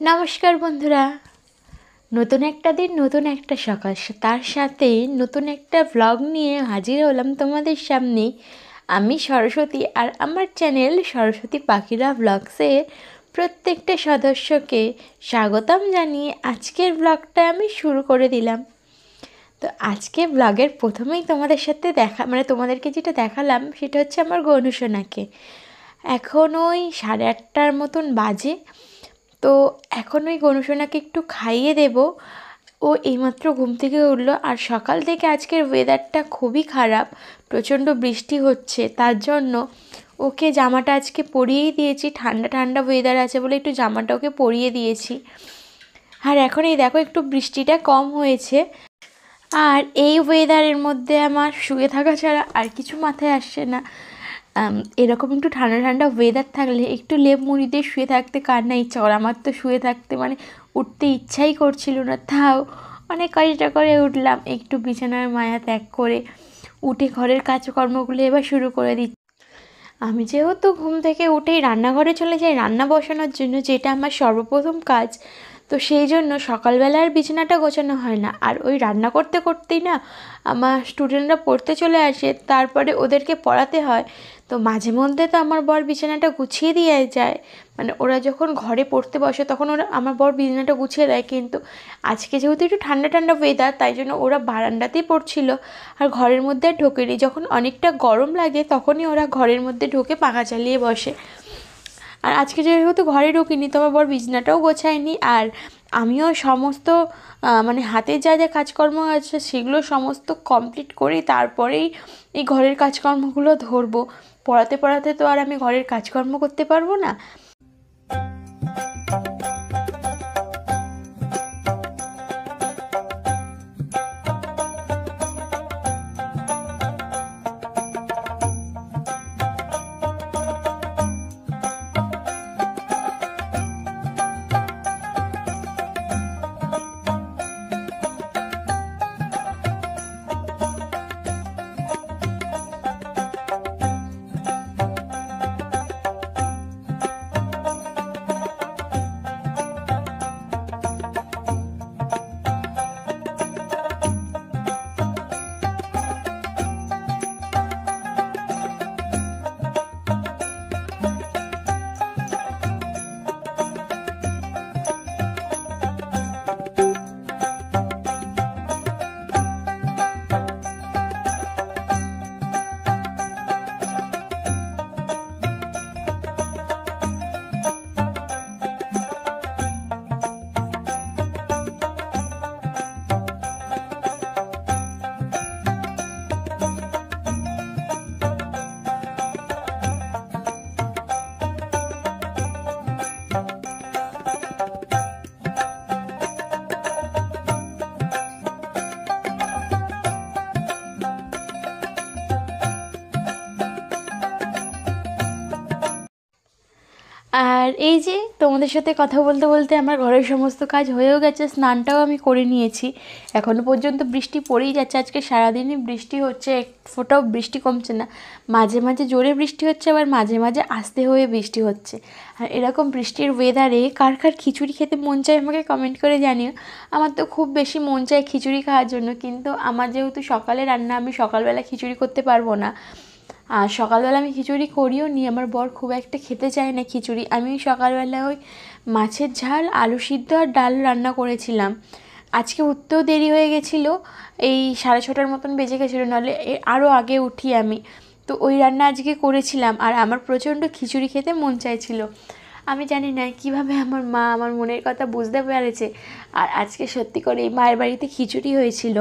নমস্কার বন্ধুরা, নতুন একটা দিন নতুন একটা সকাল, তার সাথে নতুন একটা ব্লগ নিয়ে হাজির হলাম তোমাদের সামনে। আমি সরস্বতী, আর আমার চ্যানেল সরস্বতী পাখিরা ব্লগসে প্রত্যেকটা সদস্যকে স্বাগতম জানিয়ে আজকের ব্লগটা আমি শুরু করে দিলাম। তো আজকে ব্লগের প্রথমেই তোমাদের সাথে তোমাদেরকে যেটা দেখালাম সেটা হচ্ছে আমার গনুসোনাকে। এখন ওই 8:30 মতন বাজে। তো এখন ওই গনুসোনাকে একটু খাইয়ে দেব। ও এইমাত্র ঘুম থেকে উঠলো, আর সকাল থেকে আজকের ওয়েদারটা খুবই খারাপ, প্রচণ্ড বৃষ্টি হচ্ছে। তার জন্য ওকে জামাটা আজকে পরিয়েই দিয়েছি, ঠান্ডা ঠান্ডা ওয়েদার আছে বলে একটু জামাটা ওকে পরিয়ে দিয়েছি। আর এখন এই দেখো একটু বৃষ্টিটা কম হয়েছে। আর এই ওয়েদারের মধ্যে আমার শুয়ে থাকা ছাড়া আর কিছু মাথায় আসছে না। এরকম একটু ঠান্ডা ঠান্ডা ওয়েদার থাকলে একটু লেপ মুড়ি দিয়ে শুয়ে থাকতে কার না ইচ্ছা করে। আমার তো শুয়ে থাকতে উঠতে ইচ্ছাই করছিল না, তাও অনেক কষ্ট করে উঠলাম, একটু বিছানার মায়া ত্যাগ করে উঠে ঘরের কাজকর্মগুলো এবার শুরু করে দিচ্ছি। আমি যেহেতু ঘুম থেকে উঠেই রান্নাঘরে চলে যাই রান্না বসানোর জন্য, যেটা আমার সর্বপ্রথম কাজ, তো সেই জন্য সকালবেলার বিছানাটা গোছানো হয় না। আর ওই রান্না করতে করতেই না আমার স্টুডেন্টরা পড়তে চলে আসে, তারপরে ওদেরকে পড়াতে হয়। তো মাঝে মধ্যে তো আমার বর বিছানাটা গুছিয়ে দিয়ে যায়, ওরা যখন ঘরে পড়তে বসে তখন আমার বর বিছানাটা গুছিয়ে দেয়। কিন্তু আজকে যেহেতু একটু ঠান্ডা ঠান্ডা ওয়েদার, তাই জন্য ওরা বারান্দাতেই পড়ছিল, আর ঘরের মধ্যে আর ঢোকেনি। যখন অনেকটা গরম লাগে তখনই ওরা ঘরের মধ্যে ঢোকে, পাখা চালিয়ে বসে। আর আজকে যেহেতু ঘরে ঢুকিনি, তো আমার বর বিছানাটাও গোছায়নি। আর আমিও সমস্ত হাতে যা যা কাজকর্ম আছে সেগুলো সমস্ত কমপ্লিট করি, তারপরেই এই ঘরের কাজকর্মগুলো ধরবো। পড়াতে পড়াতে তো আর আমি ঘরের কাজকর্ম করতে পারবো না। আর এই যে তোমাদের সাথে কথা বলতে বলতে আমার ঘরের সমস্ত কাজ হয়েও গেছে, স্নানটাও আমি করে নিয়েছি। এখনও পর্যন্ত বৃষ্টি পড়েই যাচ্ছে, আজকে সারাদিনই বৃষ্টি হচ্ছে, এক ফোঁটাও বৃষ্টি কমছে না। মাঝে মাঝে জোরে বৃষ্টি হচ্ছে, আবার মাঝে মাঝে আস্তে হয়ে বৃষ্টি হচ্ছে। আর এরকম বৃষ্টির ওয়েদারে কার কার খিচুড়ি খেতে মন চায় আমাকে কমেন্ট করে জানিও। আমার তো খুব বেশি মন চায় খিচুড়ি খাওয়ার জন্য, কিন্তু আমার যেহেতু সকালে রান্না, আমি সকালবেলা খিচুড়ি করতে পারবো না। আর সকালবেলা আমি খিচুড়ি করিও নি, আমার বর খুব একটা খেতে চায় না খিচুড়ি। আমি সকালবেলা ওই মাছের ঝাল, আলু সিদ্ধ আর ডাল রান্না করেছিলাম। আজকে উঠতেও দেরি হয়ে গেছিলো, এই 6:30 মতন বেজে গেছিলো, নাহলে আরও আগে উঠি আমি। তো ওই রান্না আজকে করেছিলাম, আর আমার প্রচণ্ড খিচুড়ি খেতে মন চাইছিল। আমি জানি না কীভাবে আমার মা আমার মনের কথা বুঝতে পেরেছে, আর আজকে সত্যি করে এই মায়ের বাড়িতে খিচুড়ি হয়েছিল।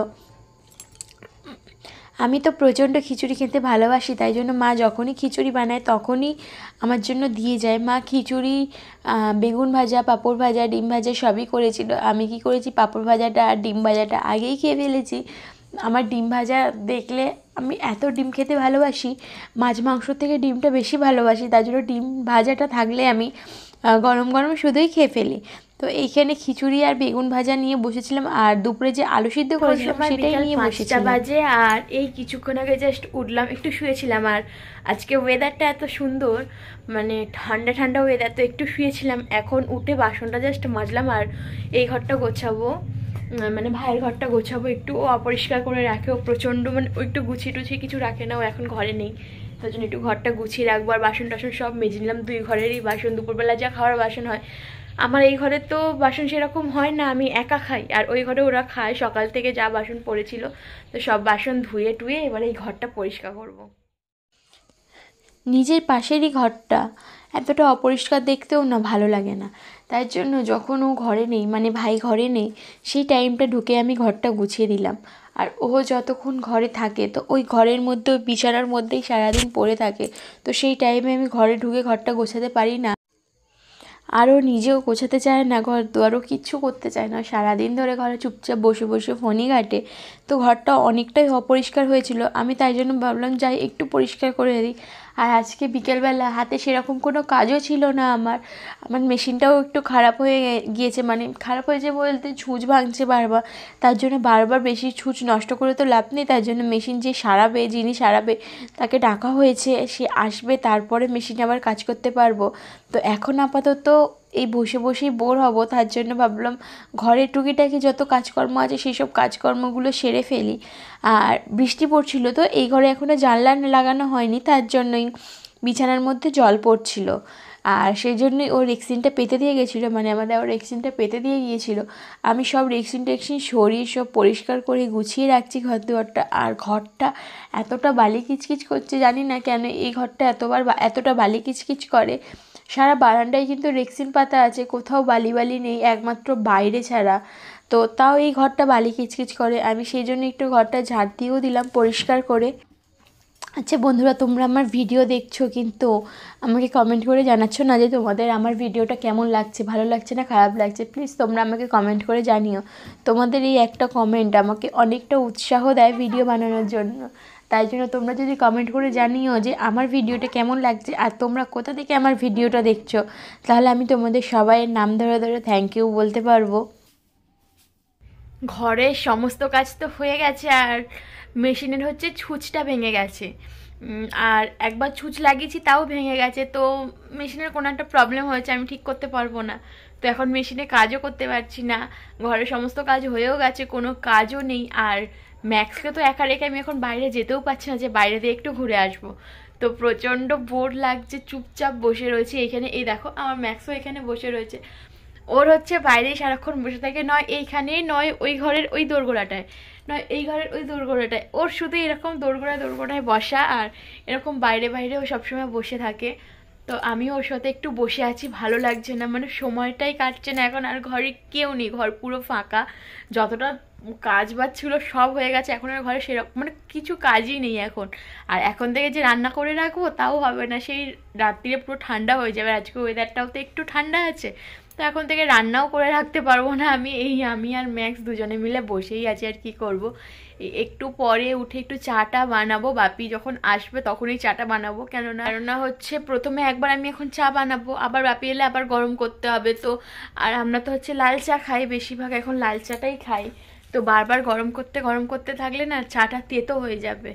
আমি তো প্রচণ্ড খিচুড়ি খেতে ভালোবাসি, তাই জন্য মা যখনই খিচুড়ি বানায় তখনই আমার জন্য দিয়ে যায়। মা খিচুড়ি, বেগুন ভাজা, পাঁপড় ভাজা, ডিম ভাজা সবই করেছিল। আমি কি করেছি, পাঁপড় ভাজাটা আর ডিম ভাজাটা আগেই খেয়ে ফেলেছি। আমার ডিম ভাজা দেখলে, আমি এত ডিম খেতে ভালোবাসি, মাছ মাংস থেকে ডিমটা বেশি ভালোবাসি, তার জন্য ডিম ভাজাটা থাকলে আমি গরম গরম শুধুই খেয়ে ফেলি। তো এইখানে খিচুড়ি আর বেগুন ভাজা নিয়ে বসেছিলাম, আর দুপুরে যে আলু সিদ্ধ করেছিলাম সেটাই নিয়ে বসেছিলাম। 5টা বাজে আর এই কিছুক্ষণ আগে জাস্ট উঠলাম, একটু শুয়েছিলাম। আর আজকে ওয়েদারটা এত সুন্দর, মানে ঠান্ডা ঠান্ডা ওয়েদার, তো একটু শুয়েছিলাম। এখন উঠে বাসনটা জাস্ট মাজলাম আর এই ঘরটা গোছাবো, মানে ভাইয়ের ঘরটা গোছাবো। একটু ও অপরিষ্কার করে রাখে, ও প্রচণ্ড, মানে ও একটু গুছিয়ে টুছিয়ে কিছু রাখে না, ও এখন ঘরে নেই, তার জন্য একটু ঘরটা গুছিয়ে রাখবো। আর বাসন টাসন সব মেজে নিলাম, 2 ঘরেরই বাসন, দুপুরবেলা যা খাওয়ার বাসন হয়। আমার এই ঘরে তো বাসন সেরকম হয় না, আমি একা খাই, আর ওই ঘরে ওরা খায়। সকাল থেকে যা বাসন পড়েছিল, তো সব বাসন ধুয়ে টুয়ে এবার এই ঘরটা পরিষ্কার করব। নিজের পাশেরই ঘরটা এতটা অপরিষ্কার দেখতেও না ভালো লাগে না, তাই জন্য যখন ও ঘরে নেই, মানে ভাই ঘরে নেই, সেই টাইমটা ঢুকে আমি ঘরটা গুছিয়ে দিলাম। আর ও যতক্ষণ ঘরে থাকে তো ওই ঘরের মধ্যে, ওই বিছানার মধ্যেই সারাদিন পড়ে থাকে, তো সেই টাইমে আমি ঘরে ঢুকে ঘরটা গোছাতে পারি না। আরও নিজেও গোছাতে চায় না, ঘর দুয়ারও কিচ্ছু করতে চায় না, সারাদিন ধরে ঘরে চুপচাপ বসে বসে ফোনই ঘাটে। তো ঘরটা অনেকটাই অপরিষ্কার হয়েছিল, আমি তাই জন্য ভাবলাম যাই একটু পরিষ্কার করে দিই। আর আজকে বিকেলবেলা হাতে সেরকম কোনো কাজও ছিল না আমার, আমার মেশিনটাও একটু খারাপ হয়ে গিয়েছে, মানে খারাপ হয়েছে বলতে ছুঁচ ভাঙছে বারবার, তার জন্য বারবার বেশি ছুঁচ নষ্ট করে তো লাভ নেই, তার জন্য মেশিন যে সারাবে, যিনি সারাবে তাকে ডাকা হয়েছে, সে আসবে, তারপরে মেশিনে আবার কাজ করতে পারবো। তো এখন আপাতত এই বসে বসেই বোর হব, তার জন্য ভাবলাম ঘরের টুকিটাকি যত কাজকর্ম আছে সেই সব কাজকর্মগুলো সেরে ফেলি। আর বৃষ্টি পড়ছিল, তো এই ঘরে এখনও জানলা লাগানো হয়নি, তার জন্যই বিছানার মধ্যে জল পড়ছিল, আর সেই জন্যই ও রেক্সিনটা পেতে দিয়ে গেছিলো, মানে আমাদের ও রেক্সিনটা পেতে দিয়ে গিয়েছিলো। আমি সব রেক্সিন টেক্সিন সরিয়ে সব পরিষ্কার করে গুছিয়ে রাখছি ঘর দুয়ারটা। আর ঘরটা এতটা বালি কিচকিচ করছে, জানি না কেন এই ঘরটা এতটা বালি কিচকিচ করে। সারা বারান্দায় কিন্তু রেক্সিন পাতা আছে, কোথাও বালি বালি নেই, একমাত্র বাইরে ছাড়া। তো তাও এই ঘরটা বালি কিচকিচ করে, আমি সেই জন্য একটু ঘরটা ঝাড় দিয়েও দিলাম পরিষ্কার করে। আচ্ছা বন্ধুরা, তোমরা আমার ভিডিও দেখছো কিন্তু আমাকে কমেন্ট করে জানাচ্ছ না যে তোমাদের আমার ভিডিওটা কেমন লাগছে, ভালো লাগছে না খারাপ লাগছে। প্লিজ তোমরা আমাকে কমেন্ট করে জানিও, তোমাদের এই একটা কমেন্ট আমাকে অনেকটা উৎসাহ দেয় ভিডিও বানানোর জন্য। তাই জন্য তোমরা যদি কমেন্ট করে জানিও যে আমার ভিডিওটা কেমন লাগছে আর তোমরা কোথা থেকে আমার ভিডিওটা দেখছো, তাহলে আমি তোমাদের সবাইয়ের নাম ধরে ধরে থ্যাংক ইউ বলতে পারবো। ঘরের সমস্ত কাজ তো হয়ে গেছে, আর মেশিনের হচ্ছে ছুঁচটা ভেঙে গেছে, আর একবার ছুঁচ লাগিয়েছি তাও ভেঙে গেছে। তো মেশিনের কোনো একটা প্রবলেম হয়েছে, আমি ঠিক করতে পারবো না। তো এখন মেশিনে কাজও করতে পারছি না, ঘরের সমস্ত কাজ হয়েও গেছে, কোনো কাজও নেই। আর ম্যাক্সকে তো একা রেখে আমি এখন বাইরে যেতেও পারছি না যে বাইরে দিয়ে একটু ঘুরে আসবো। তো প্রচণ্ড বোর লাগছে, চুপচাপ বসে রয়েছে এখানে। এই দেখো আমার ম্যাক্সও এখানে বসে রয়েছে, ওর হচ্ছে বাইরেই সারাক্ষণ বসে থাকে, নয় এইখানেই, নয় ওই ঘরের ওই দোরগোড়াটায়, নয় এই ঘরের ওই দোরগোড়াটায়, ওর শুধু এরকম দোরগোড়ায় বসা, আর এরকম বাইরে বাইরে ও সবসময় বসে থাকে। তো আমিও ওর সাথে একটু বসে আছি, ভালো লাগছে না, মানে সময়টাই কাটছে না এখন। আর ঘরে কেউ নেই, ঘর পুরো ফাঁকা, যতটা কাজ বাজ ছিল সব হয়ে গেছে, এখন আর ঘরে সেরকম মানে কিছু কাজই নেই এখন। আর এখন থেকে যে রান্না করে রাখবো তাও হবে না, সেই রাত্রিরে পুরো ঠান্ডা হয়ে যাবে। আজকে ওয়েদারটাও তো একটু ঠান্ডা আছে, তো এখন থেকে রান্নাও করে রাখতে পারবো না। আমি আর ম্যাক্স দুজনে মিলে বসেই আছি, আর কি করব। একটু পরে উঠে একটু চাটা বানাবো, বাপি যখন আসবে তখনই চাটা বানাবো, কেননা হচ্ছে প্রথমে একবার আমি এখন চা বানাবো, আবার বাপি এলে আবার গরম করতে হবে। তো আর আমরা তো হচ্ছে লাল চা খাই বেশিরভাগ, এখন লাল চাটাই খাই। তো বারবার গরম করতে থাকলে না চাটা তেতো হয়ে যাবে।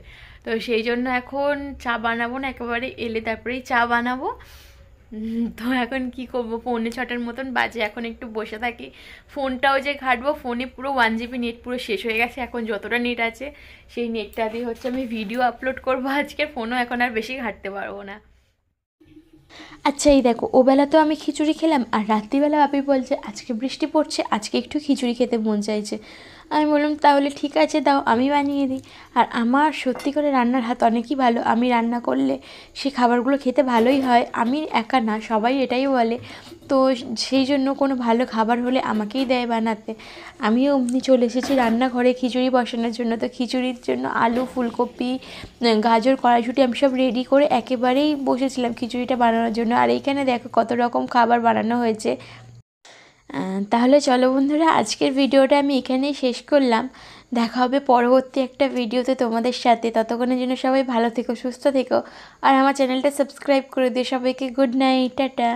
তো সেই জন্য এখন চা বানাবো না, একেবারে এলে তারপরেই চা বানাবো। তো এখন কি করবো, 6:45 মতন বাজে, এখন একটু বসে থাকি। ফোনটাও যে ঘাটবো, ফোনে পুরো 1 GB নেট পুরো শেষ হয়ে গেছে, এখন যতটা নেট আছে সেই নেটটা দিয়ে হচ্ছে আমি ভিডিও আপলোড করবো আজকে, ফোনও এখন আর বেশি ঘাটতে পারবো না। আচ্ছা এই দেখো, ওবেলা তো আমি খিচুড়ি খেলাম, আর রাত্রিবেলা বাপি বলছে আজকে বৃষ্টি পড়ছে, আজকে একটু খিচুড়ি খেতে মন চাইছে। আমি বললাম তাহলে ঠিক আছে দাও, আমি বানিয়ে দিই। আর আমার সত্যি করে রান্নার হাত অনেকই ভালো, আমি রান্না করলে সেই খাবারগুলো খেতে ভালোই হয়। আমি একা না, সবাই এটাই বলে। তো সেই জন্য কোনো ভালো খাবার হলে আমাকেই দেয় বানাতে। আমিও অমনি চলে এসেছি রান্নাঘরে খিচুড়ি বসানোর জন্য। তো খিচুড়ির জন্য আলু, ফুলকপি, গাজর, কড়াইশুঁটি আমি সব রেডি করে একেবারেই বসেছিলাম খিচুড়িটা বানানোর জন্য। আর এইখানে দেখো কত রকম খাবার বানানো হয়েছে। তাহলে চলো বন্ধুরা, আজকের ভিডিওটা আমি এখানেই শেষ করলাম। দেখা হবে পরবর্তী একটা ভিডিওতে তোমাদের সাথে। ততক্ষণের জন্য সবাই ভালো থেকো, সুস্থ থেকো, আর আমার চ্যানেলটা সাবস্ক্রাইব করে দিও। সবাইকে গুড নাইট, টাটা।